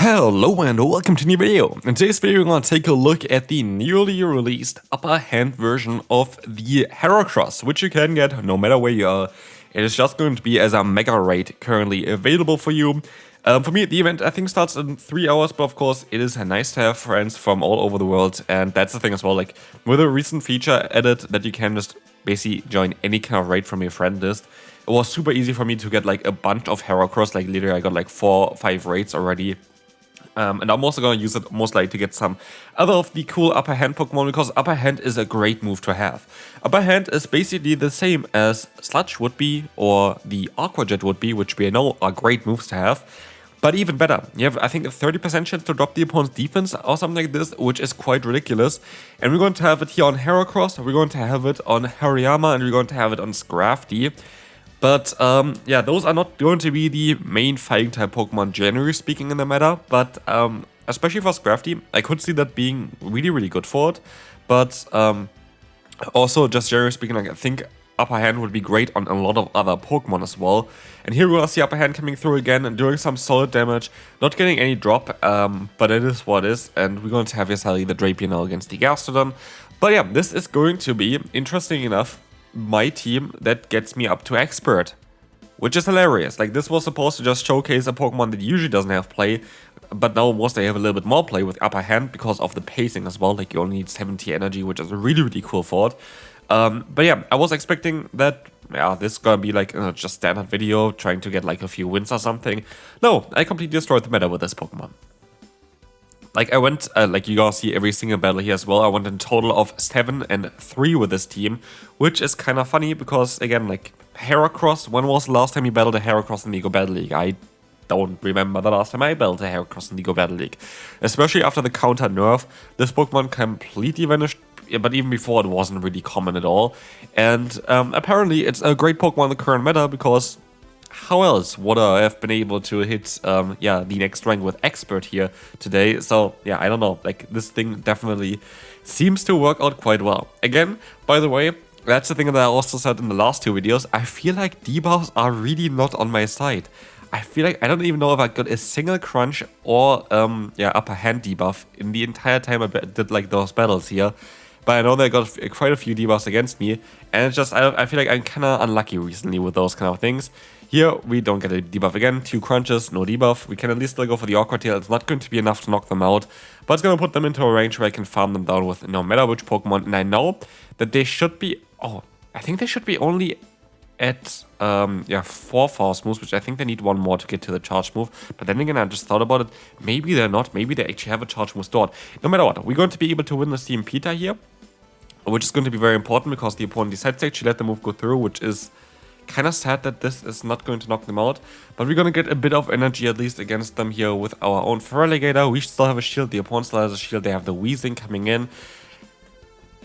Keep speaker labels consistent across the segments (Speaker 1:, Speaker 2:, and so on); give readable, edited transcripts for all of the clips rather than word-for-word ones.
Speaker 1: Hello and welcome to a new video. In today's video we're going to take a look at the newly released upper hand version of the Heracross, which you can get no matter where you are. It is just going to be as a mega raid currently available for you. For me, the event I think starts in 3 hours, but of course it is nice to have friends from all over the world, and that's the thing as well, like with a recent feature added that you can just basically join any kind of raid from your friend list. It was super easy for me to get like a bunch of Heracross, like literally I got like 4 or 5 raids already. And I'm also going to use it most likely to get some other of the cool upper hand Pokemon, because upper hand is a great move to have. Upper hand is basically the same as Sludge would be or the Aqua Jet would be, which we know are great moves to have. But even better, you have I think a 30% chance to drop the opponent's defense or something like this, which is quite ridiculous. And we're going to have it here on Heracross, we're going to have it on Hariyama, and we're going to have it on Scrafty. But yeah, those are not going to be the main fighting type Pokemon generally speaking in the meta, but especially for Scrafty, I could see that being really good for it. But also just generally speaking, like, I think upper hand would be great on a lot of other Pokemon as well. And here we're gonna see upper hand coming through again and doing some solid damage, not getting any drop, but it is what it is, and we're going to have Yasali the Drapion now against the Gastrodon. But yeah, this is going to be, interesting enough, my team that gets me up to expert, which is hilarious. Like, this was supposed to just showcase a Pokemon that usually doesn't have play, but now mostly have a little bit more play with upper hand because of the pacing as well. Like, you only need 70 energy, which is really cool for it. But yeah, I was expecting that, yeah, this is gonna be like just standard video trying to get like a few wins or something. No, I completely destroyed the meta with this Pokemon. Like, I went, like you guys see every single battle here as well, I went in total of 7 and 3 with this team, which is kind of funny because, again, like, Heracross, when was the last time you battled a Heracross in the Go Battle League? I don't remember the last time I battled a Heracross in the Go Battle League. Especially after the counter nerf, this Pokemon completely vanished, but even before it wasn't really common at all. And apparently it's a great Pokemon in the current meta because how else would I have been able to hit, yeah, the next rank with Expert here today? So, yeah, I don't know. Like, this thing definitely seems to work out quite well. Again, by the way, that's the thing that I also said in the last 2 videos. I feel like debuffs are really not on my side. I feel like I don't even know if I got a single crunch or, yeah, upper hand debuff in the entire time I did, like, those battles here. But I know they got quite a few debuffs against me, and it's just, I feel like I'm kind of unlucky recently with those kind of things. Here, we don't get a debuff again, 2 crunches, no debuff. We can at least still go for the Awkward Tail. It's not going to be enough to knock them out, but it's going to put them into a range where I can farm them down with no matter which Pokemon. And I know that they should be, oh, I think they should be only at, yeah, 4 Force moves, which I think they need 1 more to get to the Charge move. But then again, I just thought about it, maybe they're not, maybe they actually have a Charge move stored. No matter what, we're going to be able to win the Steam Pita here, which is going to be very important because the opponent decides to actually let the move go through, which is kind of sad that this is not going to knock them out. But we're going to get a bit of energy at least against them here with our own Feraligatr. We still have a shield, the opponent still has a shield, they have the Weezing coming in.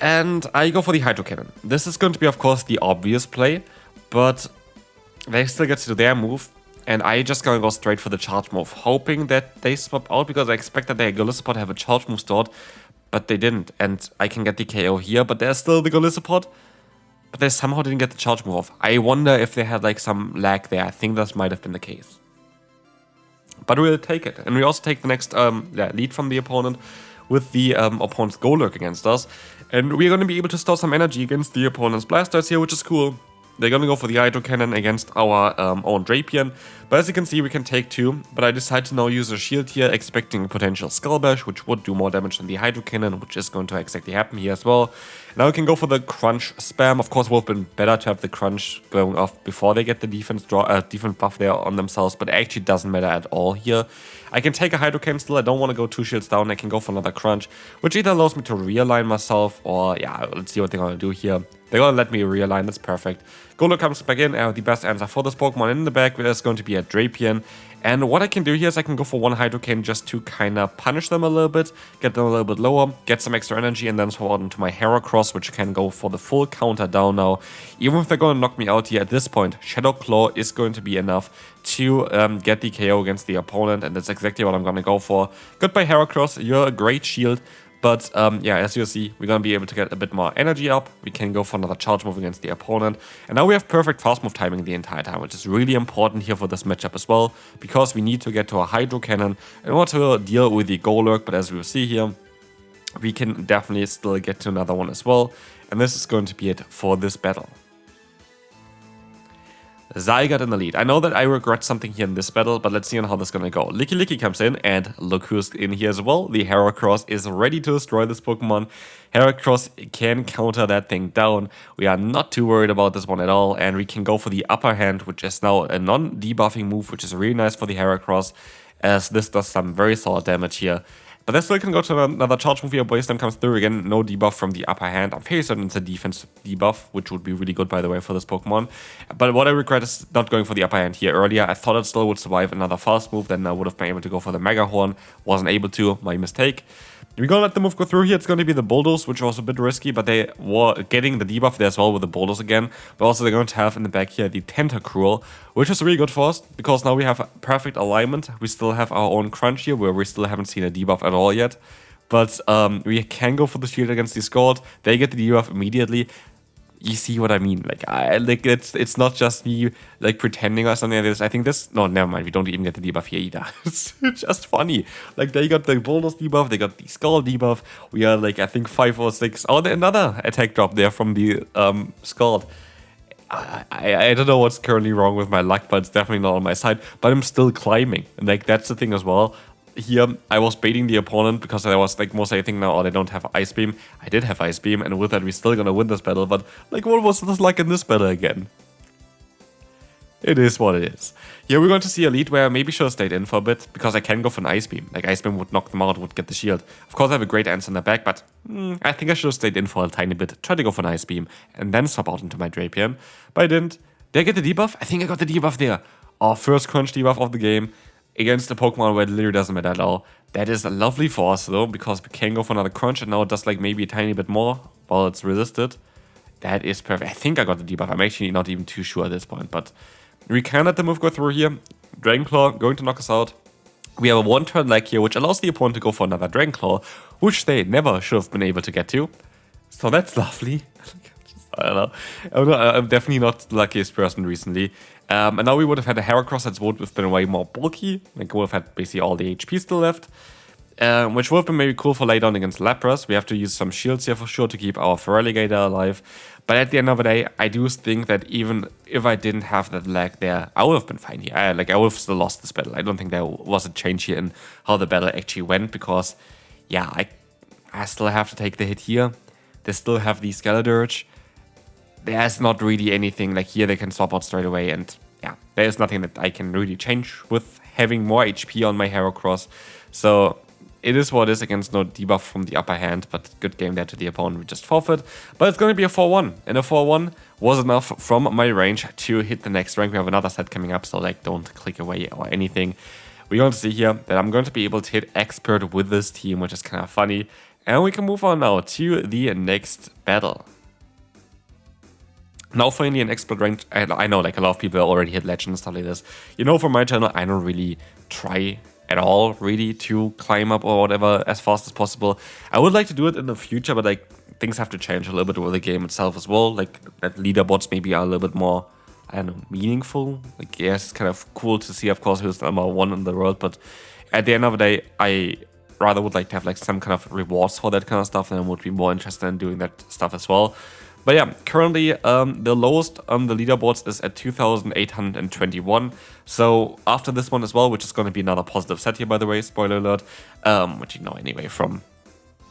Speaker 1: And I go for the Hydro Cannon. This is going to be, of course, the obvious play, but they still get to do their move. And I just gonna go straight for the Charge move, hoping that they swap out because I expect that their Golisopod have a Charge move stored. But they didn't, and I can get the KO here, but there's still the Golisopod. But they somehow didn't get the Charge move off. I wonder if they had like some lag there. I think that might have been the case. But we'll take it. And we also take the next lead from the opponent with the opponent's Golurk against us. And we're going to be able to store some energy against the opponent's Blastoise here, which is cool. They're going to go for the Hydro Cannon against our own Drapion. But as you can see, we can take 2. But I decided to now use a shield here, expecting a potential Skull Bash, which would do more damage than the Hydro Cannon, which is going to exactly happen here as well. Now we can go for the Crunch spam. Of course, it would have been better to have the Crunch going off before they get the defense buff there on themselves, but it actually doesn't matter at all here. I can take a Hydro Cannon still. I don't want to go 2 shields down. I can go for another Crunch, which either allows me to realign myself or, yeah, let's see what they're going to do here. They're going to let me realign. That's perfect. Golurk comes back in. I have the best answer for this Pokemon in the back. There's going to be a Drapion. And what I can do here is I can go for 1 Hydro Cannon just to kind of punish them a little bit, get them a little bit lower, get some extra energy, and then swap out into my Heracross, which can go for the full counter down now. Even if they're going to knock me out here at this point, Shadow Claw is going to be enough to get the KO against the opponent, and that's exactly what I'm going to go for. Goodbye, Heracross. You're a great shield, But yeah, as you see, we're going to be able to get a bit more energy up. We can go for another charge move against the opponent. And now we have perfect fast move timing the entire time, which is really important here for this matchup as well, because we need to get to a Hydro Cannon in order to deal with the Golurk. But as we will see here, we can definitely still get to another one as well. And this is going to be it for this battle. Zygarde in the lead. I know that I regret something here in this battle, but let's see on how this is gonna go. Licky comes in, and look who's in here as well. The Heracross is ready to destroy this Pokemon. Heracross can counter that thing down. We are not too worried about this one at all, and we can go for the Upper Hand, which is now a non-debuffing move, which is really nice for the Heracross, as this does some very solid damage here. But this still can go to another charge move here. Boy Slam comes through again. No debuff from the Upper Hand. I'm fairly certain it's a defense debuff, which would be really good, by the way, for this Pokemon. But what I regret is not going for the Upper Hand here earlier. I thought it still would survive another fast move. Then I would have been able to go for the Mega Horn. Wasn't able to. My mistake. We're gonna let the move go through here. It's gonna be the Bulldoze, which was a bit risky, but they were getting the debuff there as well with the Bulldoze again. But also they're going to have in the back here the Tentacruel, which is really good for us, because now we have perfect alignment. We still have our own Crunch here, where we still haven't seen a debuff at all yet. But we can go for the shield against the Scald. They get the debuff immediately. You see what I mean? Like it's not just me like pretending or something like this. I think this. No, never mind. We don't even get the debuff here either. It's just funny. Like they got the Bulldoze debuff, they got the Scald debuff. We are like I think 5 or 6. Oh, another attack drop there from the Scald. I don't know what's currently wrong with my luck, but it's definitely not on my side. But I'm still climbing, and like that's the thing as well. Here, I was baiting the opponent because I was like most anything now, oh, they don't have Ice Beam. I did have Ice Beam, and with that, we're still gonna win this battle. But like, what was this like in this battle again? It is what it is. Here, we're going to see a lead where I maybe should have stayed in for a bit, because I can go for an Ice Beam. Like, Ice Beam would knock them out, would get the shield. Of course, I have a great answer in the back, but I think I should have stayed in for a tiny bit. Try to go for an Ice Beam, and then swap out into my Drapion. But I didn't. Did I get the debuff? I think I got the debuff there. Our first Crunch debuff of the game, against a Pokemon where it literally doesn't matter at all. That is lovely for us though, because we can go for another Crunch, and now it does like maybe a tiny bit more while it's resisted. That is perfect. I think I got the debuff. I'm actually not even too sure at this point, but we can let the move go through here. Dragon Claw going to knock us out. We have a one-turn lag here, which allows the opponent to go for another Dragon Claw, which they never should have been able to get to. So that's lovely. I don't know. I'm definitely not the luckiest person recently. And now we would have had a Heracross that would have been way more bulky. Like, would have had basically all the HP still left. Which would have been maybe cool for laydown against Lapras. We have to use some shields here for sure to keep our Feraligatr alive. But at the end of the day, I do think that even if I didn't have that lag there, I would have been fine here. I would have still lost this battle. I don't think there was a change here in how the battle actually went. Because, yeah, I still have to take the hit here. They still have the Skeledirge. There's not really anything like here they can swap out straight away, and yeah, there's nothing that I can really change with having more HP on my Heracross. So it is what it is against no debuff from the Upper Hand, but good game there to the opponent. We just forfeit, but it's going to be a 4-1, and a 4-1 was enough from my range to hit the next rank. We have another set coming up, so like don't click away or anything. We're going to see here that I'm going to be able to hit Expert with this team, which is kind of funny, and we can move on now to the next battle. Now finally an expert rank. I know like a lot of people already hit Legend and stuff like this. You know, for my channel, I don't really try at all really to climb up or whatever as fast as possible. I would like to do it in the future, but like things have to change a little bit with the game itself as well. Like that leaderboards maybe are a little bit more, I don't know, meaningful. Like yes, it's kind of cool to see of course who's number 1 in the world, but at the end of the day, I rather would like to have like some kind of rewards for that kind of stuff, and I would be more interested in doing that stuff as well. But yeah, currently the lowest on the leaderboards is at 2,821. So after this one as well, which is going to be another positive set here, by the way, spoiler alert, which you know anyway from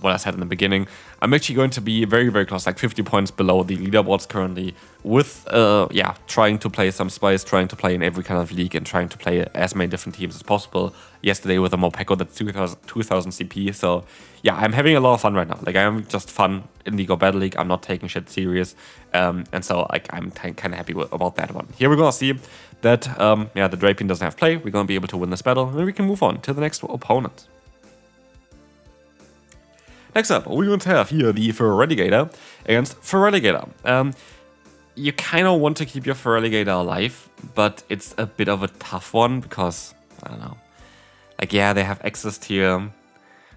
Speaker 1: what I said in the beginning, I'm actually going to be very, very close, like 50 points below the leaderboards currently with, yeah, trying to play some spice, trying to play in every kind of league and trying to play as many different teams as possible. Yesterday with a Morpeko that's 2000 CP, so yeah, I'm having a lot of fun right now. Like, I'm just fun in League or Battle League, I'm not taking shit serious, and so like I'm kind of happy about that one. Here we're gonna see that, yeah, the Drapion doesn't have play, we're gonna be able to win this battle, and we can move on to the next opponent. Next up, we're going to have here the Feraligatr against Feraligatr. You kind of want to keep your Feraligatr alive, but it's a bit of a tough one because, I don't know, like, yeah, they have access to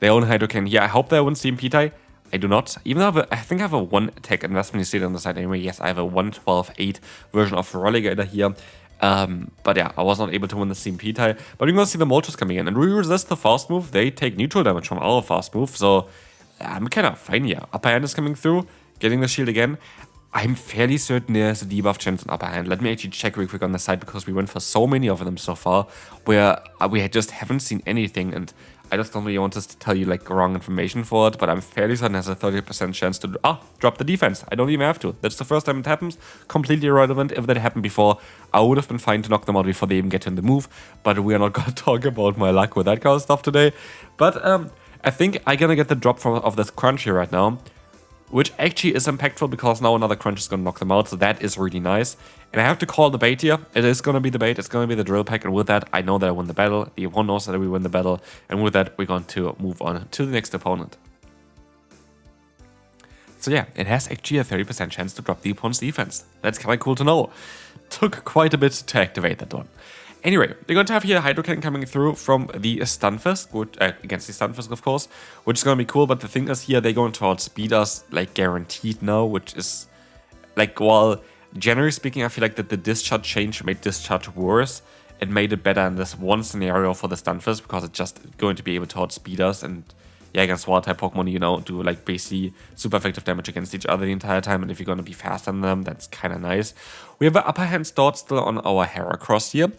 Speaker 1: their own Hydro Cannon here. I hope they win CMP tie. I do not. Even though I think I have a 1 attack investment. You see it on the side anyway. Yes, I have a 112-8 version of Relicate here. But yeah, I was not able to win the CMP tie. But we're going to see the Moltres coming in. And we resist the fast move. They take neutral damage from our fast move. So I'm kind of fine here. Upper Hand is coming through. Getting the shield again. I'm fairly certain there's a debuff chance on Upper Hand. Let me actually check real quick on the side because we went for so many of them so far where we just haven't seen anything, and I just don't really want us to tell you like wrong information for it, but I'm fairly certain there's a 30% chance to drop the defense. I don't even have to. That's the first time it happens. Completely irrelevant. If that happened before, I would have been fine to knock them out before they even get in the move, but we are not going to talk about my luck with that kind of stuff today. But I think I'm going to get the drop of this crunch here right now, which actually is impactful because now another crunch is going to knock them out, so that is really nice. And I have to call the bait here. It is going to be the bait. It's going to be the drill pack, and with that, I know that I win the battle. The opponent knows that we win the battle, and with that, we're going to move on to the next opponent. So yeah, it has actually a 30% chance to drop the opponent's defense. That's kind of cool to know. Took quite a bit to activate that one. Anyway, we're going to have here a Hydro Cannon coming through from the Stunfisk, against the Stunfisk, of course, which is going to be cool, but the thing is here, they're going to outspeed us, like, guaranteed now, which is, like, well, generally speaking, I feel like that the Discharge change made Discharge worse. It made it better in this one scenario for the Stunfisk, because it's just going to be able to outspeed us, and yeah, against Water-type Pokemon, you know, do, like, basically super effective damage against each other the entire time, and if you're going to be faster than them, that's kind of nice. We have an Upper Hand start still on our Heracross here.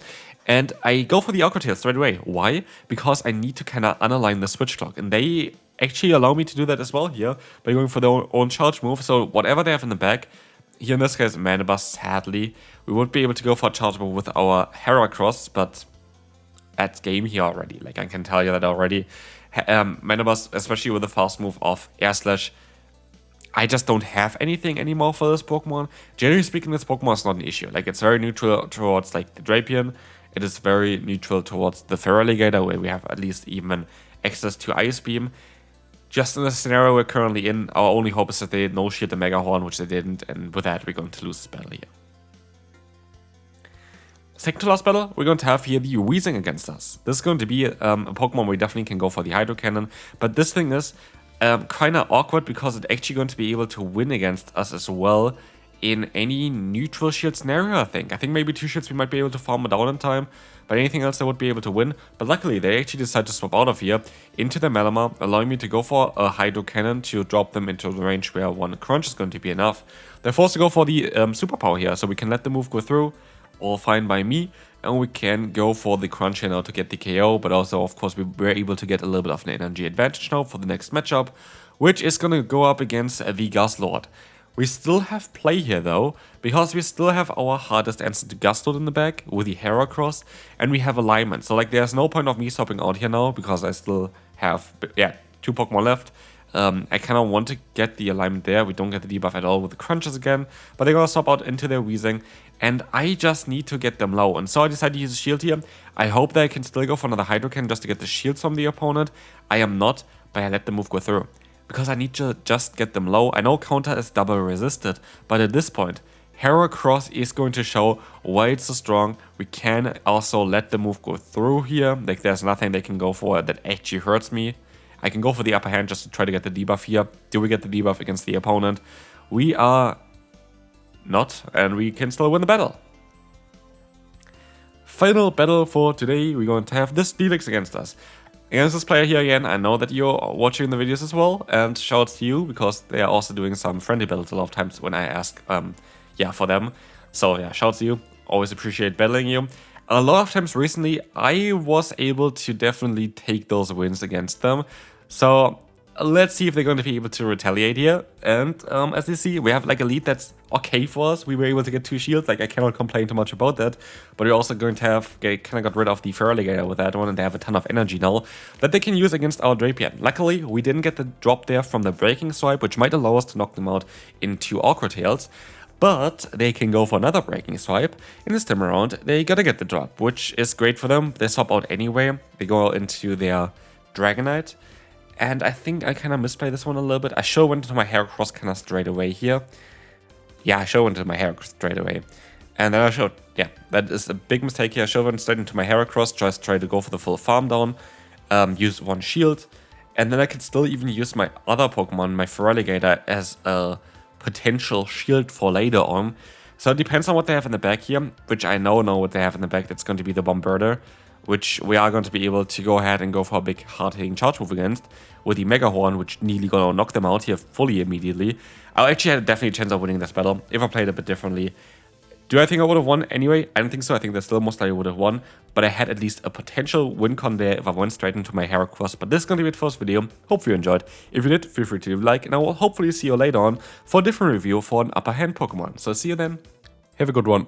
Speaker 1: And I go for the Aqua Tail straight away. Why? Because I need to kind of unalign the switch clock. And they actually allow me to do that as well here by going for their own charge move. So whatever they have in the back, here in this case, Manabus, sadly, we would be able to go for a charge move with our Heracross, but that's game here already. Like, I can tell you that already. Manabus, especially with the fast move of Air Slash, I just don't have anything anymore for this Pokemon. Generally speaking, this Pokemon is not an issue. Like, it's very neutral towards, like, the Drapion. It is very neutral towards the Feraligatr, where we have at least even access to Ice Beam. Just in the scenario we're currently in, our only hope is that they no-shield the Mega Horn, which they didn't, and with that, we're going to lose this battle here. Second to last battle, we're going to have here the Weezing against us. This is going to be a Pokemon where we definitely can go for the Hydro Cannon, but this thing is kind of awkward because it's actually going to be able to win against us as well in any neutral shield scenario, I think. I think maybe 2 shields we might be able to farm it down in time, but anything else they would be able to win. But luckily, they actually decide to swap out of here into the Malamar, allowing me to go for a Hydro Cannon to drop them into the range where 1 crunch is going to be enough. They're forced to go for the Superpower here, so we can let the move go through, all fine by me, and we can go for the crunch here now to get the KO, but also, of course, we were able to get a little bit of an energy advantage now for the next matchup, which is going to go up against the Lostheart. We still have play here though, because we still have our hardest answer to Lostheart in the back with the Heracross, and we have alignment. So like there's no point of me swapping out here now, because I still have, 2 Pokemon left. I kind of want to get the alignment there. We don't get the debuff at all with the crunches again, but they're going to swap out into their Weezing, and I just need to get them low. And so I decided to use a shield here. I hope that I can still go for another Hydro Cannon just to get the shields from the opponent. I am not, but I let the move go through, because I need to just get them low. I know counter is double resisted, but at this point, Heracross is going to show why it's so strong. We can also let the move go through here. Like, there's nothing they can go for that actually hurts me. I can go for the Upper Hand just to try to get the debuff here. Do we get the debuff against the opponent? We are not, and we can still win the battle. Final battle for today, we're going to have this Steelix against us. Against this player here again, I know that you're watching the videos as well, and shouts to you, because they are also doing some friendly battles a lot of times when I ask, for them. So yeah, shouts to you, always appreciate battling you. A lot of times recently, I was able to definitely take those wins against them. So let's see if they're going to be able to retaliate here. And as you see, we have like a lead that's okay for us. We were able to get 2 shields. Like, I cannot complain too much about that. But we're also going to have kind of got rid of the Feraligatr with that one, and they have a ton of energy now that they can use against our Drapion. Luckily, we didn't get the drop there from the Breaking Swipe, which might allow us to knock them out into Aqua Tails. But they can go for another Breaking Swipe, and this time around, they gotta get the drop, which is great for them. They swap out anyway. They go into their Dragonite. And I think I kind of misplayed this one a little bit. I sure went into my Heracross kind of straight away here. Yeah, I sure went into my Heracross straight away. And then I showed, yeah, that is a big mistake here. I sure went straight into my Heracross, just try to go for the full farm down, use 1 shield. And then I could still even use my other Pokemon, my Feraligatr, as a potential shield for later on. So it depends on what they have in the back here, which I know what they have in the back. That's going to be the Bombardier, which we are going to be able to go ahead and go for a big hard-hitting charge move against, with the Mega Horn, which nearly gonna knock them out here fully immediately. I actually had definitely a chance of winning this battle if I played a bit differently. Do I think I would have won anyway? I don't think so. I think that still most likely would have won, but I had at least a potential win con there if I went straight into my Heracross. But this is going to be it for this video. Hope you enjoyed. If you did, feel free to leave a like, and I will hopefully see you later on for a different review for an Upper Hand Pokemon. So see you then. Have a good one.